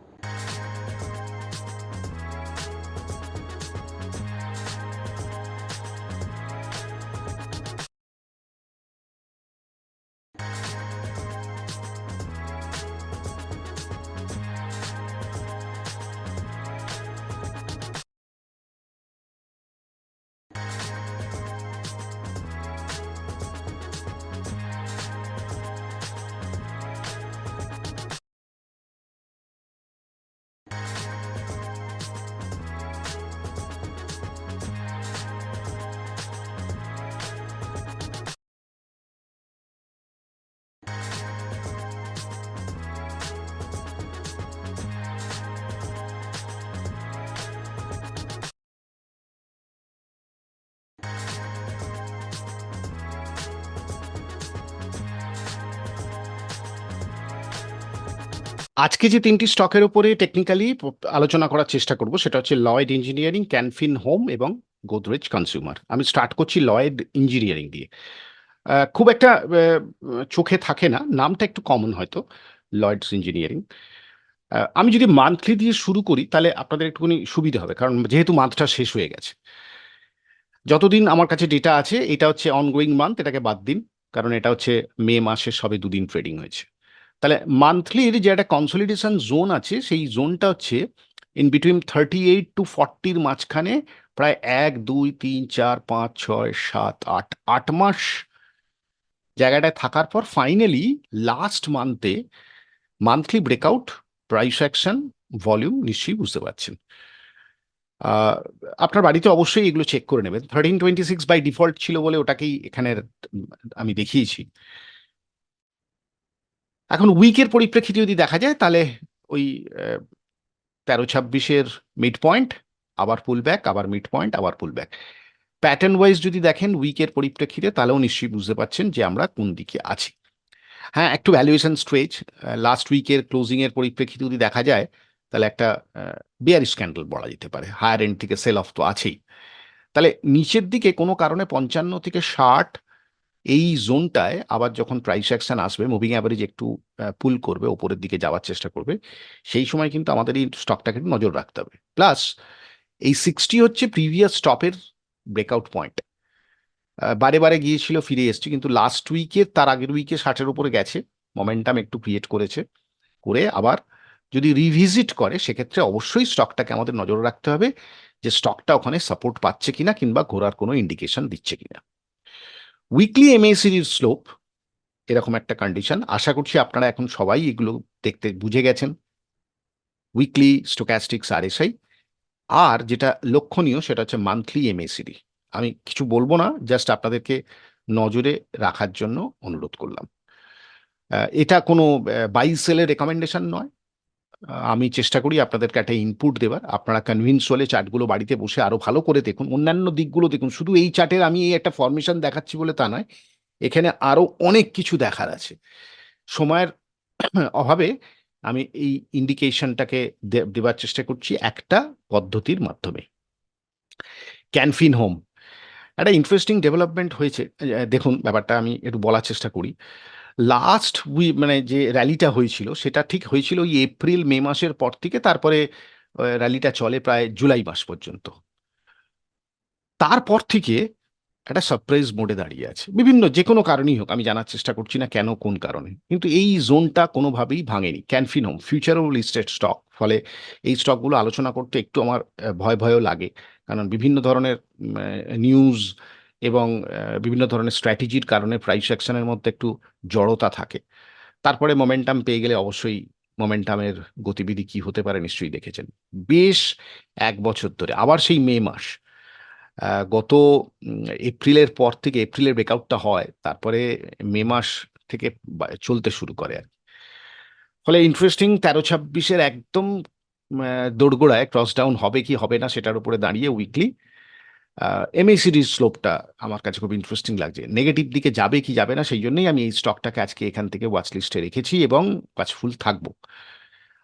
আজকে যে তিনটি স্টকের উপরে টেকনিক্যালি আলোচনা করার চেষ্টা করব সেটা হচ্ছে লয়েড ইঞ্জিনিয়ারিং, ক্যানফিন হোম এবং গোদরেজ কনজিউমার। আমি স্টার্ট করছি লয়েড ইঞ্জিনিয়ারিং দিয়ে। খুব একটা চোখে থাকে না, নামটা একটু কমন হয়তো, লয়েডস ইঞ্জিনিয়ারিং। আমি যদি মান্থলি দিয়ে শুরু করি তাহলে আপনাদের একটুখানি সুবিধা হবে, কারণ যেহেতু মান্থটা শেষ হয়ে গেছে। যতদিন আমার কাছে ডেটা আছে এটা হচ্ছে অনগোয়িং মান্থ, এটাকে বাদ দিন, কারণ এটা হচ্ছে মে মাসে সবে দুদিন ট্রেডিং হয়েছে। তাহলে মান্থলির যে একটা কনসলিডেশন জোন আছে সেই জোনটা হচ্ছে ইন বিটুইন 38 to 40 মাঝখানে, প্রায় 1 2 3 4 5 6 7 8 মাস জায়গাটায় থাকার পর ফাইনালি লাস্ট মান্থে monthly breakout, price action, volume নিশ্চয়ই বুঝতে পারছেন। আপনার বাড়িতে অবশ্যই এগুলো চেক করে নেবেন। 1326 বাই ডিফল্ট ছিল বলে ওটাকেই এখানে আমি দেখিয়েছি। এখন উইকের পরিপ্রেক্ষিতে যদি দেখা যায় তাহলে ওই 13-26-এর মিড পয়েন্ট, আবার পুল ব্যাক, আবার মিড পয়েন্ট, আবার পুল ব্যাক। প্যাটার্ন ওয়াইজ যদি দেখেন উইকের পরিপ্রেক্ষিতে তাহলেও নিশ্চয়ই বুঝতে পারছেন যে আমরা কোন দিকে আছি। হ্যাঁ, একটু ভ্যালুয়েশন স্ট্রেচ, লাস্ট উইকের ক্লোজিংয়ের পরিপ্রেক্ষিতে যদি দেখা যায় তাহলে একটা বেয়ারিশ ক্যান্ডেল বলা যেতে পারে, হায়ার এন্ড থেকে সেল অফ তো আছেই। তাহলে নিচের দিকে কোনো কারণে 55 থেকে 60 এই জোনটায় আবার যখন প্রাইস অ্যাকশন আসবে, মুভিং অ্যাভারেজ একটু পুল করবে, ওপরের দিকে যাওয়ার চেষ্টা করবে, সেই সময় কিন্তু আমাদের এই স্টকটাকে একটু নজর রাখতে হবে। প্লাস এই 60 হচ্ছে প্রিভিয়াস স্টপের ব্রেকআউট পয়েন্ট। বারে বারে গিয়েছিল, ফিরে এসছে, কিন্তু লাস্ট উইকে তার আগের উইকে 60-এর উপরে গেছে, মোমেন্টাম একটু ক্রিয়েট করেছে, করে আবার যদি রিভিজিট করে সেক্ষেত্রে অবশ্যই স্টকটাকে আমাদের নজর রাখতে হবে যে স্টকটা ওখানে সাপোর্ট পাচ্ছে কিনা কিংবা ঘোরার কোনো ইন্ডিকেশন দিচ্ছে কিনা। উইকলি এমএসিডির স্লোপ এরকম একটা কন্ডিশন, আশা করছি আপনারা এখন সবাই এগুলো দেখতে বুঝে গেছেন। উইকলি স্টোক্যাস্টিক্স আরএসআই, আর যেটা লক্ষণীয় সেটা হচ্ছে মান্থলি এমএসিডি। আমি কিছু বলবো না, জাস্ট আপনাদেরকে নজরে রাখার জন্য অনুরোধ করলাম। এটা কোনো বাই সেলের রেকমেন্ডেশন নয়। আমি চেষ্টা করি আপনাদেরকে একটা ইনপুট দেবার, আপনারা কনভিন্স হলে চার্টগুলো বাড়িতে বসে আরো ভালো করে দেখুন, অন্যান্য দিকগুলো দেখুন। শুধু এই চার্টের আমি এই একটা ফরমেশন দেখাচ্ছি বলে তা নয়, এখানে আরো অনেক কিছু দেখার আছে। সময়ের অভাবে আমি এই ইন্ডিকেশনটাকে দেবার চেষ্টা করছি একটা পদ্ধতির মাধ্যমে। ক্যানফিন হোম একটা ইন্টারেস্টিং ডেভেলপমেন্ট হয়েছে। দেখুন, ব্যাপারটা আমি একটু বলার চেষ্টা করি। লাস্ট মানে যে র্যালিটা হয়েছিল সেটা ঠিক হয়েছিল ওই এপ্রিল মে মাসের পর থেকে, তারপরে র্যালিটা চলে প্রায় জুলাই মাস পর্যন্ত। তারপর থেকে একটা সারপ্রাইজ মোডে দাঁড়িয়ে আছে, বিভিন্ন যে কোনো কারণেই হোক, আমি জানার চেষ্টা করছি না কেন কোন কারণে, কিন্তু এই জোনটা কোনোভাবেই ভাঙেনি। ক্যানফিন হোম ফিউচারও লিস্টেড স্টক, ফলে এই স্টকগুলো আলোচনা করতে একটু আমার ভয়ও লাগে, কারণ বিভিন্ন ধরনের নিউজ এবং বিভিন্ন ধরনের স্ট্র্যাটেজির কারণে প্রাইস অ্যাকশনের মধ্যে একটু জড়তা থাকে। তারপরে মোমেন্টাম পেয়ে গেলে অবশ্যই মোমেন্টামের গতিবিধি কি হতে পারে নিশ্চয়ই দেখেছেন। বেশ 1 বছর ধরে আবার সেই মে মাস, গত এপ্রিলের পর থেকে, এপ্রিলের ব্রেকআউটটা হয়, তারপরে মে মাস থেকে চলতে শুরু করে আর কি। ফলে ইন্টারেস্টিং 13-26-এর একদম দোরগোড়ায় ক্রস ডাউন হবে কি হবে না সেটার উপরে দাঁড়িয়ে উইকলি এমএসিডির স্লোপটা আমার কাছে খুব ইন্টারেস্টিং লাগছে। নেগেটিভ দিকে যাবে কি যাবে না সেই জন্যই আমি এই স্টকটাকে আজকে এখান থেকে ওয়াচ লিস্টে রেখেছি এবং ওয়াচফুল থাকবো।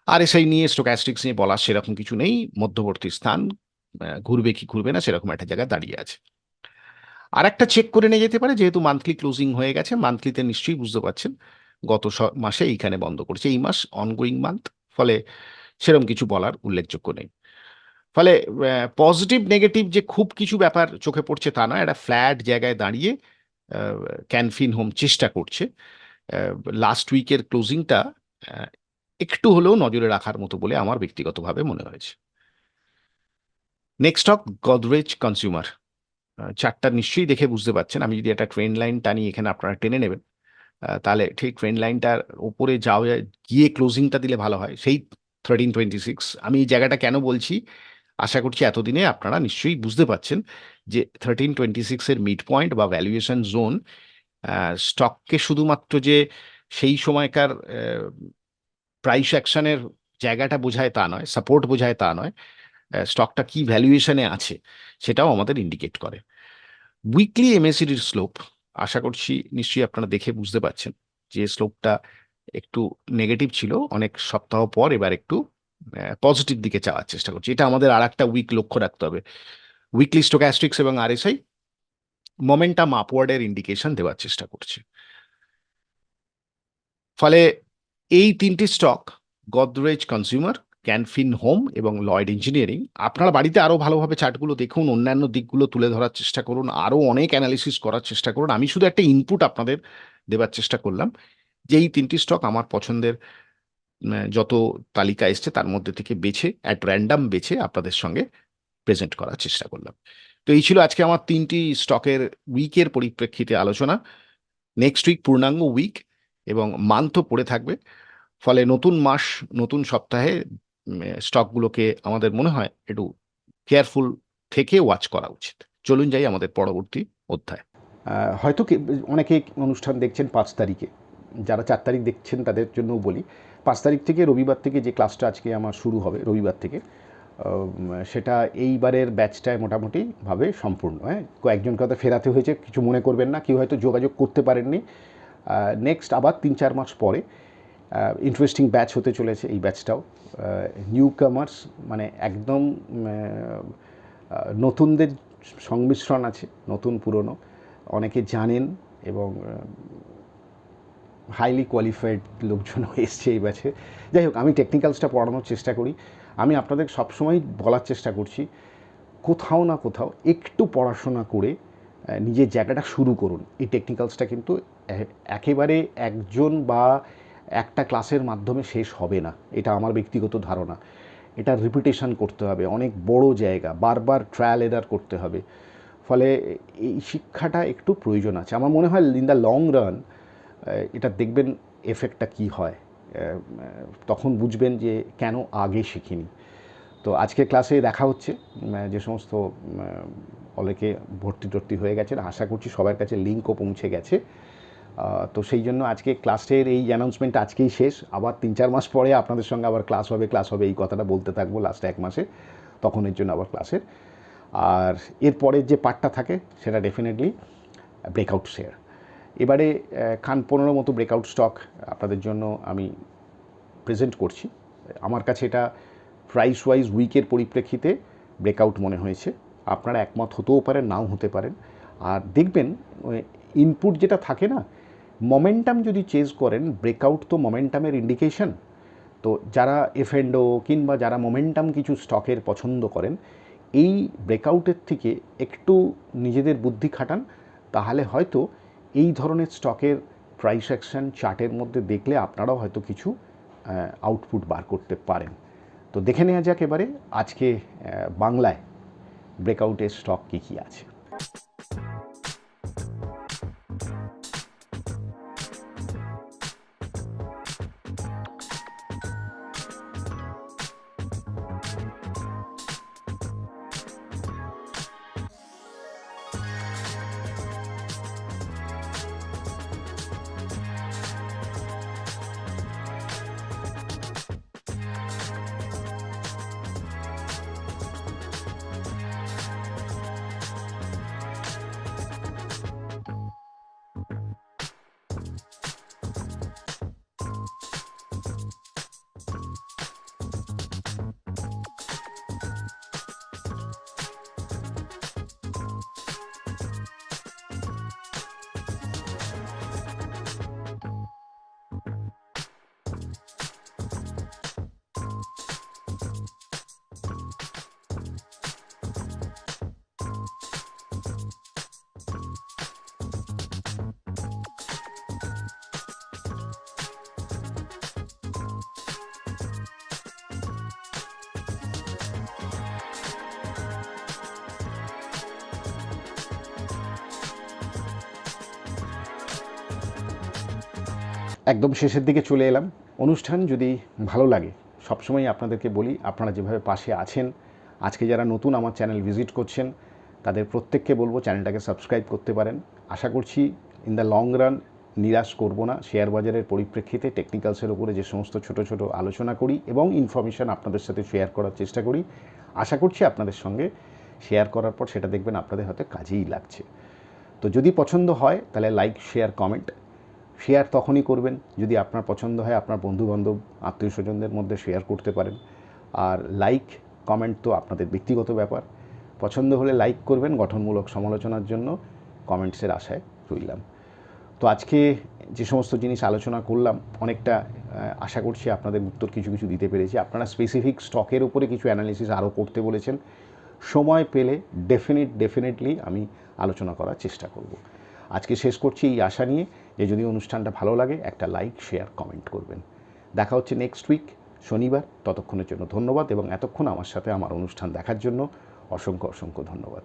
আরএসআই নিয়ে স্টোক্যাস্টিক্স নিয়ে বলার সেরকম কিছু নেই, মধ্যবর্তী স্থান, ঘুরবে কি ঘুরবে না সেরকম একটা জায়গায় দাঁড়িয়ে আছে। আর একটা চেক করে নিয়ে যেতে পারে, যেহেতু মান্থলি ক্লোজিং হয়ে গেছে, মান্থলিতে নিশ্চয়ই বুঝতে পারছেন গত মাসে এইখানে বন্ধ করেছে, এই মাস অনগোয়িং মান্থ, ফলে সেরকম কিছু বলার উল্লেখযোগ্য নেই। ফলে পজিটিভ নেগেটিভ যে খুব কিছু ব্যাপার চোখে পড়ছে তা নয়, একটা ফ্ল্যাট জায়গায় দাঁড়িয়ে ক্যানফিন হোম চেষ্টা করছে। লাস্ট উইকের ক্লোজিংটা একটু হলেও নজরে রাখার মতো বলে আমার ব্যক্তিগতভাবে মনে হয়েছে। Next stock Godrej consumer. চারটা নিশ্চয়ই দেখে বুঝতে পারছেন, আমি যদি একটা ট্রেন্ড লাইন টানি এখানে আপনারা টেনে নেবেন, তাহলে ঠিক ট্রেন্ড লাইনটার ওপরে যাওয়া গিয়ে ক্লোজিংটা দিলে ভালো হয়, সেই 1326। আমি এই জায়গাটা কেন বলছি, আশা করছি এতদিনে আপনারা নিশ্চয়ই বুঝতে পারছেন যে 1326-এর মিড পয়েন্ট বা ভ্যালুয়েশন জোন স্টককে শুধুমাত্র যে সেই সময়কার প্রাইস অ্যাকশনের জায়গাটা বোঝায় তা নয়, সাপোর্ট বোঝায় তা নয়, স্টকটা কি ভ্যালুয়েশনে আছে সেটাও আমাদের ইন্ডিকেট করে। উইকলি এমএসিডির স্লোপ আশা করছি নিশ্চয়ই আপনারা দেখে বুঝতে পারছেন যে স্লোপটা একটু নেগেটিভ ছিল অনেক সপ্তাহ পর, এবার একটু পজিটিভ দিকে যাওয়ার চেষ্টা করছি। এটা আমাদের আর একটা উইক লক্ষ্য রাখতে হবে। উইকলি স্টোক্যাস্টিক্স এবং আরএসআই মোমেন্টাম আপওয়ার্ডের ইন্ডিকেশন দেওয়ার চেষ্টা করছে। ফলে এই তিনটি stock, Godrej consumer, Can Fin home এবং লয়েড ইঞ্জিনিয়ারিং, আপনারা বাড়িতে আরও ভালোভাবে চার্টগুলো দেখুন, অন্যান্য দিকগুলো তুলে ধরার চেষ্টা করুন, আরও অনেক অ্যানালিসিস করার চেষ্টা করুন। আমি শুধু একটা ইনপুট আপনাদের দেওয়ার চেষ্টা করলাম যে এই তিনটি স্টক আমার পছন্দের যত তালিকা এসছে তার মধ্যে থেকে বেছে, অ্যাট র্যান্ডাম বেছে আপনাদের সঙ্গে প্রেজেন্ট করার চেষ্টা করলাম। তো এই ছিল আজকে আমার তিনটি স্টকের উইকের পরিপ্রেক্ষিতে আলোচনা। নেক্সট উইক পূর্ণাঙ্গ উইক এবং মান্থও পড়ে থাকবে, ফলে নতুন মাস নতুন সপ্তাহে স্টকগুলোকে আমাদের মনে হয় একটু কেয়ারফুল থেকে ওয়াচ করা উচিত। চলুন যাই আমাদের পরবর্তী অধ্যায়। হয়তো অনেকে অনুষ্ঠান দেখছেন 5 তারিখে, যারা 4 তারিখ দেখছেন তাদের জন্যও বলি, 5 তারিখ থেকে রবিবার থেকে যে ক্লাসটা আজকে আমার শুরু হবে রবিবার থেকে, সেটা এইবারের ব্যাচটায় মোটামুটিভাবে সম্পূর্ণ। কয়েকজনকে হয়তো ফেরাতে হয়েছে, কিছু মনে করবেন না, কেউ হয়তো যোগাযোগ করতে পারেননি। নেক্সট আবার 3-4 মাস পরে ইন্টারেস্টিং ব্যাচ হতে চলেছে এই ব্যাচটাও। নিউ কামার্স মানে একদম নতুনদের সংমিশ্রণ আছে, নতুন পুরনো, অনেকে জানেন এবং হাইলি কোয়ালিফাইড লোকজনও এসছে এই ব্যাচে। যাই হোক, আমি টেকনিক্যালসটা পড়ানোর চেষ্টা করি। আমি আপনাদের সবসময় বলার চেষ্টা করছি, কোথাও না কোথাও একটু পড়াশোনা করে নিজের জায়গাটা শুরু করুন। এই টেকনিক্যালসটা কিন্তু একেবারে একজন বা একটা ক্লাসের মাধ্যমে শেষ হবে না, এটা আমার ব্যক্তিগত ধারণা। এটা রিপিটেশন করতে হবে, অনেক বড় জায়গা, বারবার ট্রায়াল এরার করতে হবে। ফলে এই শিক্ষাটা একটু প্রয়োজন আছে আমার মনে হয়। ইন দ্য লং রান এটা দেখবেন এফেক্টটা কী হয়, তখন বুঝবেন যে কেন আগে শিখিনি। তো আজকে ক্লাসে দেখা হচ্ছে, যে সমস্ত অনেকে ভর্তি হয়ে গেছেন, আশা করছি সবার কাছে লিঙ্কও পৌঁছে গেছে। তো সেই জন্য আজকে ক্লাসের এই অ্যানাউন্সমেন্ট আজকেই শেষ। আবার 3-4 মাস পরে আপনাদের সঙ্গে আবার ক্লাস হবে এই কথাটা বলতে থাকবো লাস্ট 1 মাসে, তখন এর জন্য আবার ক্লাসের। আর এরপরের যে পার্টটা থাকে সেটা ডেফিনেটলি ব্রেকআউট শেয়ার। এবারে খান 15 মতো ব্রেকআউট স্টক আপনাদের জন্য আমি প্রেজেন্ট করছি। আমার কাছে এটা প্রাইস ওয়াইজ উইকের পরিপ্রেক্ষিতে ব্রেকআউট মনে হয়েছে। আপনারা একমত হতেও পারেন, নাও হতে পারেন। আর দেখবেন ইনপুট যেটা থাকে না, মোমেন্টাম যদি চেজ করেন, ব্রেকআউট তো মোমেন্টামের ইন্ডিকেশন। তো যারা এফএন্ডও কিংবা যারা মোমেন্টাম কিছু স্টকের পছন্দ করেন, এই ব্রেকআউটের থেকে একটু নিজেদের বুদ্ধি খাটান, তাহলে হয়তো এই ধরনের স্টকের প্রাইস অ্যাকশন চার্টের মধ্যে দেখলে আপনারাও হয়তো কিছু আউটপুট বার করতে পারেন। তো দেখে নেওয়া যাক এবারে আজকে বাংলায় ব্রেকআউটের স্টক কী কী আছে। একদম শেষের দিকে চলে এলাম। অনুষ্ঠান যদি ভালো লাগে, সবসময় আপনাদেরকে বলি, আপনারা যেভাবে পাশে আছেন, আজকে যারা নতুন আমার চ্যানেল ভিজিট করছেন তাদের প্রত্যেককে বলবো চ্যানেলটাকে সাবস্ক্রাইব করতে পারেন। আশা করছি ইন দ্য লং রান নিরাশ করব না। শেয়ার বাজারের পরিপ্রেক্ষিতে টেকনিক্যালসের উপরে যে সমস্ত ছোট ছোট আলোচনা করি এবং ইনফরমেশান আপনাদের সাথে শেয়ার করার চেষ্টা করি, আশা করছি আপনাদের সঙ্গে শেয়ার করার পর সেটা দেখবেন আপনাদের হয়তো কাজেই লাগছে। তো যদি পছন্দ হয় তাহলে লাইক, শেয়ার, কমেন্ট। শেয়ার তখনই করবেন যদি আপনার পছন্দ হয়, আপনার বন্ধুবান্ধব, আত্মীয় স্বজনদের মধ্যে শেয়ার করতে পারেন। আর লাইক, কমেন্ট তো আপনাদের ব্যক্তিগত ব্যাপার। পছন্দ হলে লাইক করবেন, গঠনমূলক সমালোচনার জন্য কমেন্টসের আশায় রইলাম। তো আজকে যে সমস্ত জিনিস আলোচনা করলাম, অনেকটা আশা করছি আপনাদের উত্তর কিছু কিছু দিতে পেরেছি। আপনারা স্পেসিফিক স্টকের উপরে কিছু অ্যানালিসিস আরও করতে বলেছেন। সময় পেলে ডেফিনেটলি আমি আলোচনা করার চেষ্টা করব। আজকে শেষ করছি এই আশা নিয়ে যে যদি অনুষ্ঠানটা ভালো লাগে একটা লাইক, শেয়ার, কমেন্ট করবেন। দেখা হচ্ছে নেক্সট উইক শনিবার। ততক্ষণের জন্য ধন্যবাদ এবং এতক্ষণ আমার সাথে আমার অনুষ্ঠান দেখার জন্য অসংখ্য ধন্যবাদ।